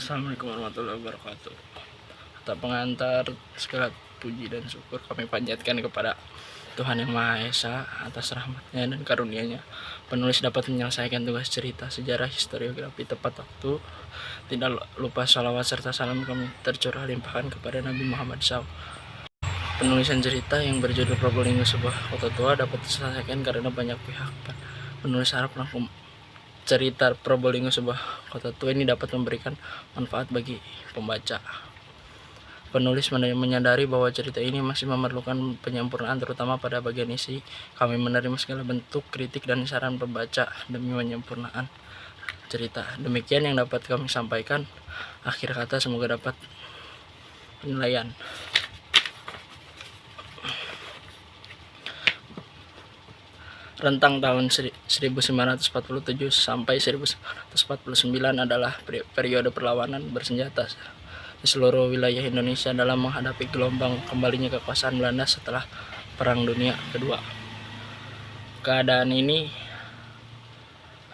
Assalamualaikum warahmatullahi wabarakatuh. Tak pengantar, segala puji dan syukur kami panjatkan kepada Tuhan Yang Maha Esa atas rahmatnya dan karunia-Nya. Penulis dapat menyelesaikan tugas cerita, sejarah, historiografi tepat waktu. Tidak lupa salawat serta salam kami tercurah limpahkan kepada Nabi Muhammad SAW. Penulisan cerita yang berjudul Probolinggo Sebuah Kota Tua dapat diselesaikan karena banyak pihak. Penulis harap rangkum cerita Probolinggo Sebuah Kota Tua ini dapat memberikan manfaat bagi pembaca. Penulis menyadari bahwa cerita ini masih memerlukan penyempurnaan terutama pada bagian isi. Kami menerima segala bentuk kritik dan saran pembaca demi penyempurnaan cerita. Demikian yang dapat kami sampaikan. Akhir kata, semoga dapat penilaian. Rentang tahun 1947 sampai 1949 adalah periode perlawanan bersenjata di seluruh wilayah Indonesia dalam menghadapi gelombang kembalinya kekuasaan Belanda setelah Perang Dunia Kedua. Keadaan ini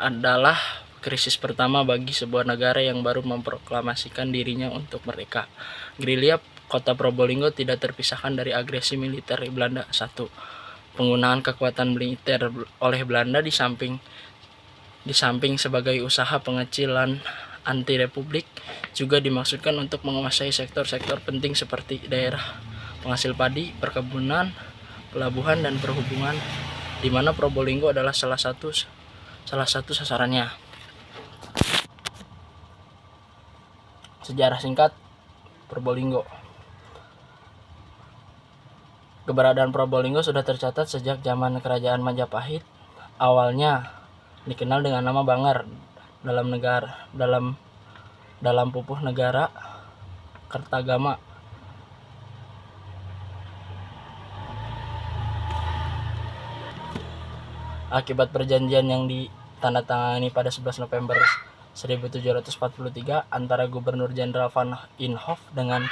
adalah krisis pertama bagi sebuah negara yang baru memproklamasikan dirinya untuk merdeka. Gerilya Kota Probolinggo tidak terpisahkan dari agresi militer Belanda. 1. Penggunaan kekuatan militer oleh Belanda di samping sebagai usaha pengecilan anti-republik juga dimaksudkan untuk menguasai sektor-sektor penting seperti daerah penghasil padi, perkebunan, pelabuhan, dan perhubungan, di mana Probolinggo adalah salah satu sasarannya. Sejarah singkat Probolinggo. Keberadaan Probolinggo sudah tercatat sejak zaman Kerajaan Majapahit. Awalnya dikenal dengan nama Bangar dalam pupuh negara Kertagama. Akibat perjanjian yang ditandatangani pada 11 November 1743 antara Gubernur Jenderal Van Inhofe dengan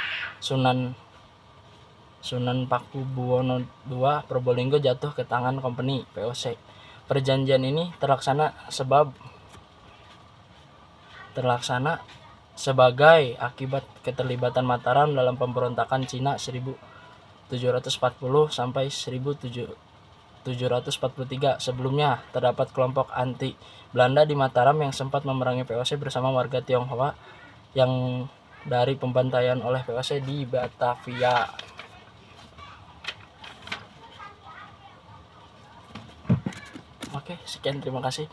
Sunan Pakubuwono II, Probolinggo jatuh ke tangan Kompeni VOC. Perjanjian ini terlaksana sebagai akibat keterlibatan Mataram dalam pemberontakan Cina 1740 sampai 1743. Sebelumnya terdapat kelompok anti Belanda di Mataram yang sempat memerangi VOC bersama warga Tionghoa yang dari pembantaian oleh VOC di Batavia. Oke, sekian, terima kasih.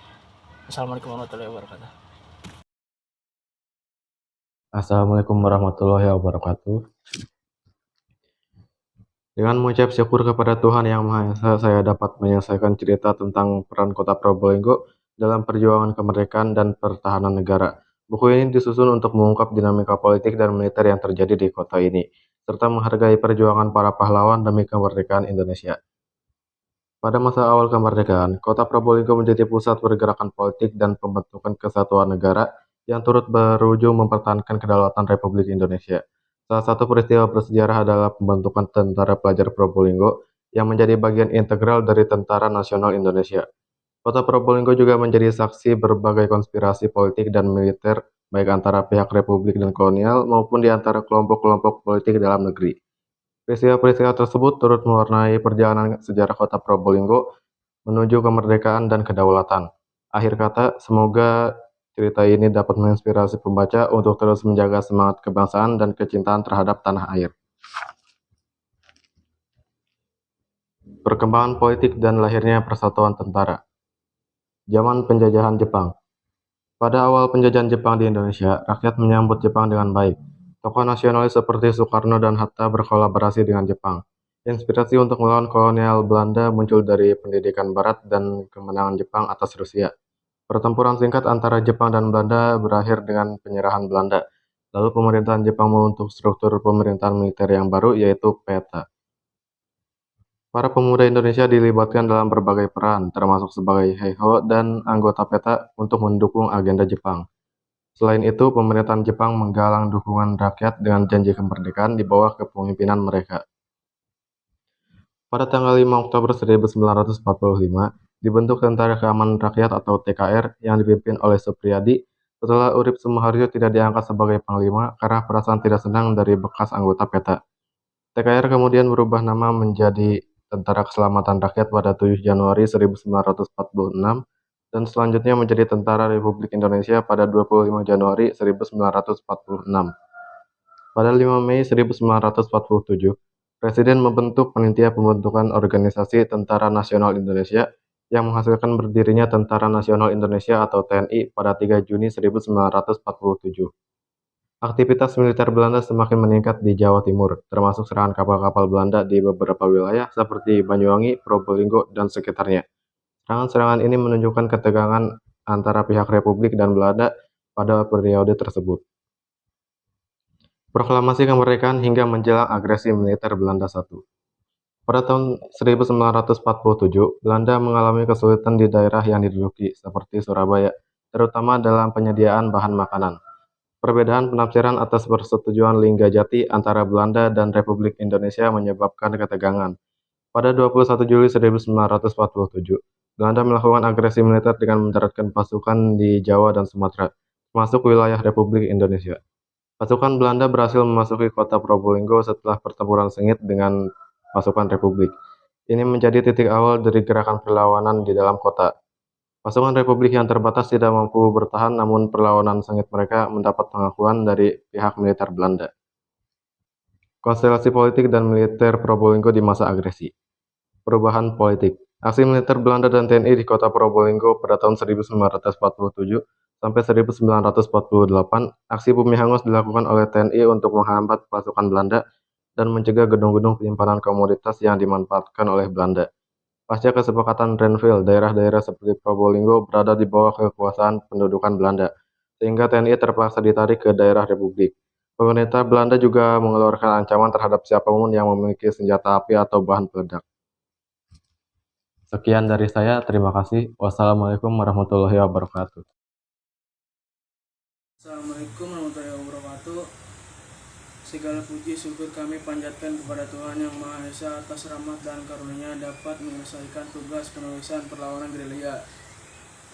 Assalamualaikum warahmatullahi wabarakatuh. Assalamualaikum warahmatullahi wabarakatuh. Dengan mengucap syukur kepada Tuhan Yang Maha Esa, saya dapat menyelesaikan cerita tentang peran Kota Probolinggo dalam perjuangan kemerdekaan dan pertahanan negara. Buku ini disusun untuk mengungkap dinamika politik dan militer yang terjadi di kota ini, serta menghargai perjuangan para pahlawan demi kemerdekaan Indonesia. Pada masa awal kemerdekaan, Kota Probolinggo menjadi pusat pergerakan politik dan pembentukan kesatuan negara yang turut berujung mempertahankan kedaulatan Republik Indonesia. Salah satu peristiwa bersejarah adalah pembentukan Tentara Pelajar Probolinggo yang menjadi bagian integral dari Tentara Nasional Indonesia. Kota Probolinggo juga menjadi saksi berbagai konspirasi politik dan militer, baik antara pihak Republik dan kolonial maupun di antara kelompok-kelompok politik dalam negeri. Peristiwa-peristiwa tersebut turut mewarnai perjalanan sejarah Kota Probolinggo menuju kemerdekaan dan kedaulatan. Akhir kata, semoga cerita ini dapat menginspirasi pembaca untuk terus menjaga semangat kebangsaan dan kecintaan terhadap tanah air. Perkembangan politik dan lahirnya Persatuan Tentara. Zaman penjajahan Jepang. Pada awal penjajahan Jepang di Indonesia, rakyat menyambut Jepang dengan baik. Tokoh nasionalis seperti Soekarno dan Hatta berkolaborasi dengan Jepang. Inspirasi untuk melawan kolonial Belanda muncul dari pendidikan Barat dan kemenangan Jepang atas Rusia. Pertempuran singkat antara Jepang dan Belanda berakhir dengan penyerahan Belanda. Lalu pemerintahan Jepang membentuk struktur pemerintahan militer yang baru, yaitu PETA. Para pemuda Indonesia dilibatkan dalam berbagai peran, termasuk sebagai heiho dan anggota PETA untuk mendukung agenda Jepang. Selain itu, pemerintahan Jepang menggalang dukungan rakyat dengan janji kemerdekaan di bawah kepemimpinan mereka. Pada tanggal 5 Oktober 1945, dibentuk Tentara Keamanan Rakyat atau TKR yang dipimpin oleh Supriyadi Setelah Urip Sumoharjo tidak diangkat sebagai panglima karena perasaan tidak senang dari bekas anggota PETA. TKR kemudian berubah nama menjadi Tentara Keselamatan Rakyat pada 7 Januari 1946 dan selanjutnya menjadi Tentara Republik Indonesia pada 25 Januari 1946. Pada 5 Mei 1947, Presiden membentuk panitia pembentukan organisasi Tentara Nasional Indonesia yang menghasilkan berdirinya Tentara Nasional Indonesia atau TNI pada 3 Juni 1947. Aktivitas militer Belanda semakin meningkat di Jawa Timur, termasuk serangan kapal-kapal Belanda di beberapa wilayah seperti Banyuwangi, Probolinggo, dan sekitarnya. Serangan-serangan ini menunjukkan ketegangan antara pihak Republik dan Belanda pada periode tersebut. Proklamasi kemerdekaan hingga menjelang agresi militer Belanda I. Pada tahun 1947, Belanda mengalami kesulitan di daerah yang diduduki, seperti Surabaya, terutama dalam penyediaan bahan makanan. Perbedaan penafsiran atas persetujuan Linggajati antara Belanda dan Republik Indonesia menyebabkan ketegangan. Pada 21 Juli 1947, Belanda melakukan agresi militer dengan mendaratkan pasukan di Jawa dan Sumatera, termasuk wilayah Republik Indonesia. Pasukan Belanda berhasil memasuki kota Probolinggo setelah pertempuran sengit dengan pasukan Republik. Ini menjadi titik awal dari gerakan perlawanan di dalam kota. Pasukan Republik yang terbatas tidak mampu bertahan, namun perlawanan sengit mereka mendapat pengakuan dari pihak militer Belanda. Konstelasi politik dan militer Probolinggo di masa agresi. Perubahan politik. Aksi militer Belanda dan TNI di kota Probolinggo pada tahun 1947 sampai 1948, aksi bumi hangus dilakukan oleh TNI untuk menghambat pasukan Belanda dan mencegah gedung-gedung penyimpanan komoditas yang dimanfaatkan oleh Belanda. Pasca kesepakatan Renville, daerah-daerah seperti Probolinggo berada di bawah kekuasaan pendudukan Belanda, sehingga TNI terpaksa ditarik ke daerah Republik. Pemerintah Belanda juga mengeluarkan ancaman terhadap siapapun yang memiliki senjata api atau bahan peledak. Sekian dari saya, terima kasih. Wassalamualaikum warahmatullahi wabarakatuh. Assalamualaikum warahmatullahi wabarakatuh. Segala puji syukur kami panjatkan kepada Tuhan Yang Maha Esa atas rahmat dan karunia dapat menyelesaikan tugas penulisan perlawanan gerilya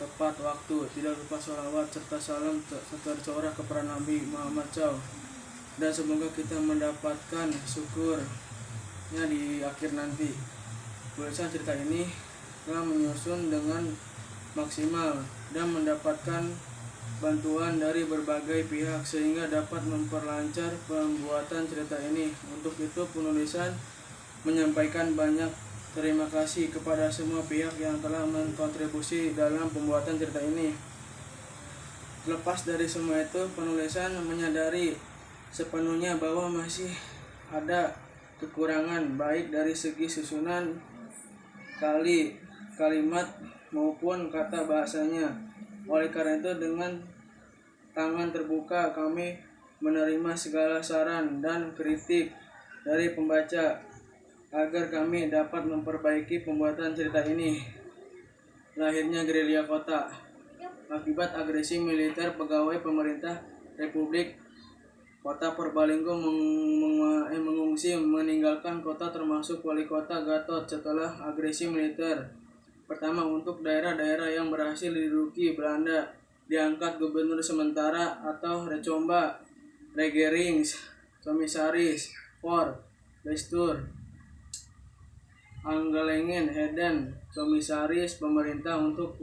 tepat waktu, tidak lupa sholawat serta salam tercurah kepada Nabi Muhammad SAW. Dan semoga kita mendapatkan syukurnya di akhir nanti. Tulisan cerita ini telah menyusun dengan maksimal dan mendapatkan bantuan dari berbagai pihak sehingga dapat memperlancar pembuatan cerita ini. Untuk itu penulisan menyampaikan banyak terima kasih kepada semua pihak yang telah mengkontribusi dalam pembuatan cerita ini. Lepas dari semua itu, penulisan menyadari sepenuhnya bahwa masih ada kekurangan baik dari segi susunan kalimat maupun kata bahasanya. Oleh karena itu, dengan tangan terbuka kami menerima segala saran dan kritik dari pembaca agar kami dapat memperbaiki pembuatan cerita ini. Lahirnya gerilya kota. Akibat agresi militer, pegawai pemerintah Republik Kota Probolinggo mengungsi meninggalkan kota, termasuk wali kota Gatot setelah agresi militer. Pertama, untuk daerah-daerah yang berhasil diduduki Belanda diangkat gubernur sementara atau Recomba, Regerings, Komisaris, For, Bestur, Anggelengen, Heden, Komisaris pemerintah untuk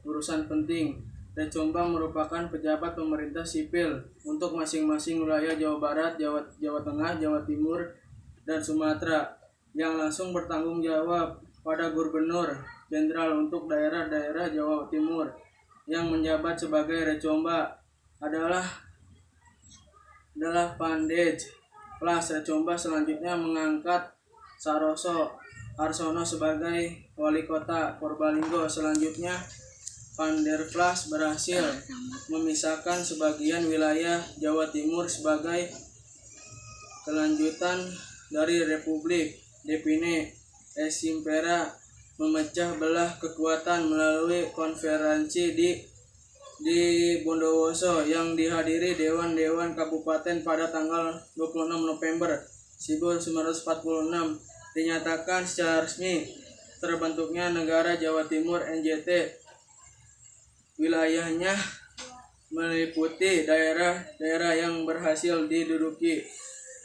urusan penting. Recomba merupakan pejabat pemerintah sipil untuk masing-masing wilayah Jawa Barat, Jawa Tengah, Jawa Timur, dan Sumatera yang langsung bertanggung jawab pada Gubernur Jenderal untuk daerah-daerah Jawa Timur. Yang menjabat sebagai Recomba adalah Pandej Plas. Recomba selanjutnya mengangkat Saroso Arsono sebagai wali kota Probolinggo. Selanjutnya Panderplas berhasil memisahkan sebagian wilayah Jawa Timur sebagai kelanjutan dari Republik. Depine Esimpera memecah belah kekuatan melalui konferensi di Bondowoso yang dihadiri Dewan-Dewan Kabupaten pada tanggal 26 November 1946. Dinyatakan secara resmi terbentuknya negara Jawa Timur NJT. Wilayahnya meliputi daerah-daerah yang berhasil diduduki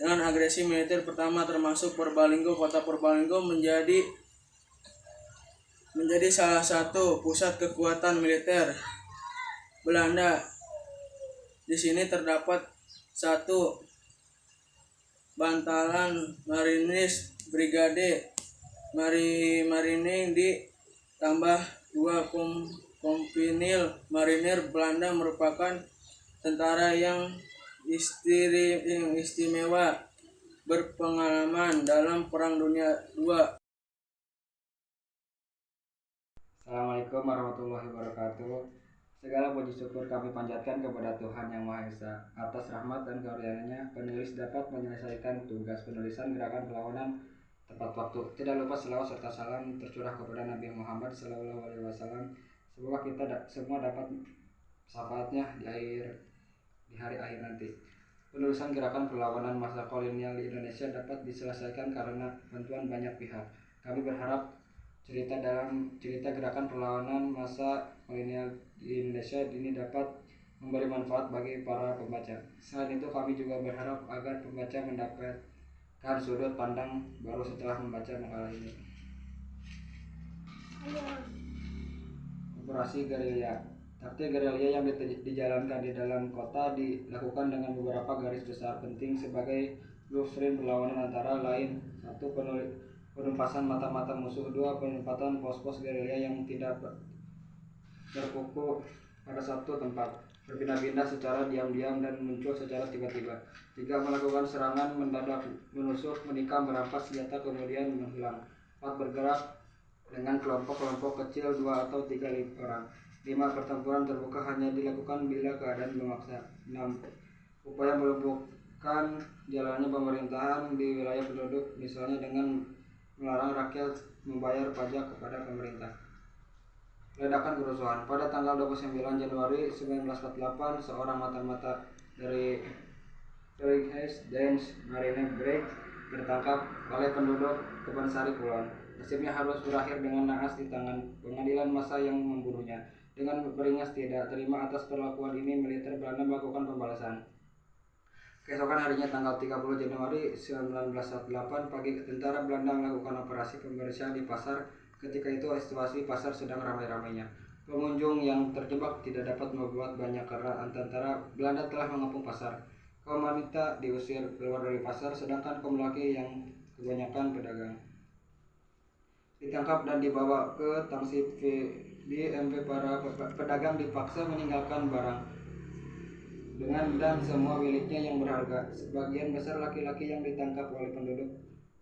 dengan agresi militer pertama, termasuk Purbalingga. Kota Purbalingga menjadi salah satu pusat kekuatan militer Belanda. Di sini terdapat satu bantalan Mariners Brigade Marine ditambah dua Kompinil Marinir Belanda, merupakan tentara yang istimewa berpengalaman dalam Perang Dunia II. Assalamualaikum warahmatullahi wabarakatuh. Segala puji syukur kami panjatkan kepada Tuhan Yang Maha Esa atas rahmat dan karunia-Nya penulis dapat menyelesaikan tugas penulisan gerakan perlawanan tepat waktu. Tidak lupa selawat serta salam tercurah kepada Nabi Muhammad SAW. Semoga kita semua dapat syafaatnya di hari akhir nanti. Penulisan gerakan perlawanan masa kolonial di Indonesia dapat diselesaikan karena bantuan banyak pihak. Kami berharap cerita gerakan perlawanan masa kolonial di Indonesia ini dapat memberi manfaat bagi para pembaca. Selain itu, kami juga berharap agar pembaca mendapatkan sudut pandang baru setelah membaca makalah ini. Operasi gerilya. Taktik gerilya yang dijalankan di dalam kota dilakukan dengan beberapa garis besar penting sebagai blueprint perlawanan, antara lain: 1. Penumpasan mata-mata musuh. 2. Penempatan pos-pos gerilya yang tidak berkuku pada satu tempat, berpindah-pindah secara diam-diam dan muncul secara tiba-tiba. 3. Melakukan serangan mendadak, menusuk, menikam, merampas senjata kemudian menghilang. 4. Bergerak dengan kelompok-kelompok kecil 2 atau 3 orang. 5. Pertempuran terbuka hanya dilakukan bila keadaan memaksa. 6. Upaya melumpuhkan jalannya pemerintahan di wilayah penduduk, misalnya dengan melarang rakyat membayar pajak kepada pemerintah. Ledakan kerusuhan. Pada tanggal 29 Januari 1948, seorang mata-mata dari Dance Marine Brigade ditangkap oleh penduduk Kebansari Kulon. Nasibnya harus berakhir dengan naas di tangan pengadilan massa yang membunuhnya. Dengan beringas tidak terima atas perlakuan ini, militer Belanda melakukan pembalasan. Keesokan harinya, tanggal 30 Januari 1948 pagi, tentara Belanda melakukan operasi pembersihan di pasar. Ketika itu situasi pasar sedang ramai-ramainya. Pengunjung yang terjebak tidak dapat membuat banyak karena tentara Belanda telah mengepung pasar. Kaum wanita diusir keluar dari pasar, sedangkan kaum laki yang kebanyakan pedagang ditangkap dan dibawa ke Tangsip di MP. Para pedagang dipaksa meninggalkan barang dan semua miliknya yang berharga. Sebagian besar laki-laki yang ditangkap oleh penduduk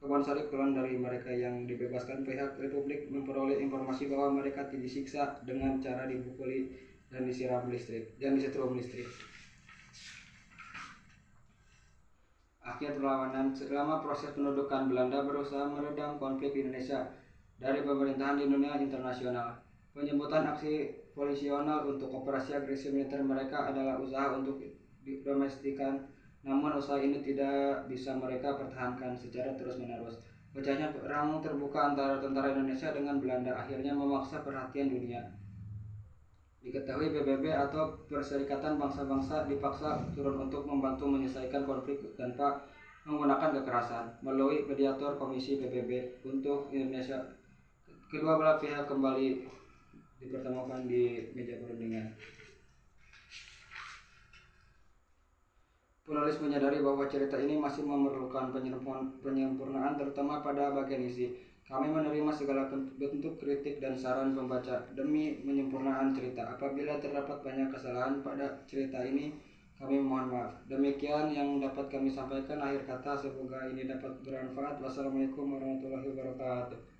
Kebansari Kulon. Dari mereka yang dibebaskan, pihak Republik memperoleh informasi bahwa mereka disiksa dengan cara dipukuli dan disetrum listrik. Akhir perlawanan. Selama proses pendudukan, Belanda berusaha meredam konflik di Indonesia dari pemerintahan di dunia internasional. Penyebutan aksi polisional untuk operasi agresi militer mereka adalah usaha untuk didomestikan, namun usaha ini tidak bisa mereka pertahankan secara terus-menerus. Pecahnya perang terbuka antara tentara Indonesia dengan Belanda akhirnya memaksa perhatian dunia. Diketahui PBB atau Perserikatan Bangsa-Bangsa dipaksa turun untuk membantu menyelesaikan konflik tanpa menggunakan kekerasan melalui mediator Komisi PBB untuk Indonesia. Kedua belah pihak kembali dipertemukan di meja perundingan. Penulis menyadari bahwa cerita ini masih memerlukan penyempurnaan, terutama pada bagian isi. Kami menerima segala bentuk kritik dan saran pembaca demi penyempurnaan cerita. Apabila terdapat banyak kesalahan pada cerita ini, kami mohon maaf. Demikian yang dapat kami sampaikan. Akhir kata, semoga ini dapat bermanfaat. Wassalamualaikum warahmatullahi wabarakatuh.